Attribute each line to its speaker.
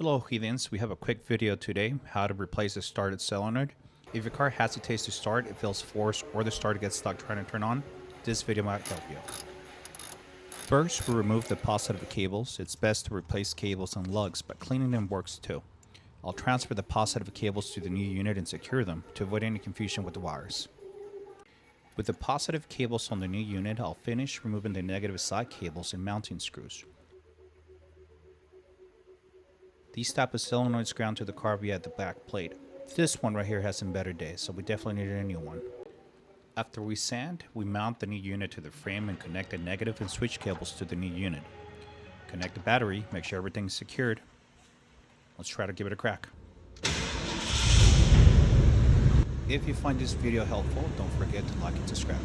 Speaker 1: Hello heathens, we have a quick video today, how to replace a started solenoid. If your car hesitates to start, it feels forced, or the starter gets stuck trying to turn on, this video might help you. First, we remove the positive cables. It's best to replace cables and lugs, but cleaning them works too. I'll transfer the positive cables to the new unit and secure them to avoid any confusion with the wires. With the positive cables on the new unit, I'll finish removing the negative side cables and mounting screws. These type of solenoids ground to the car via the back plate. This one right here has some better days, so we definitely needed a new one. After we sand, we mount the new unit to the frame and connect the negative and switch cables to the new unit. Connect the battery, make sure everything's secured. Let's try to give it a crack. If you find this video helpful, don't forget to like and subscribe.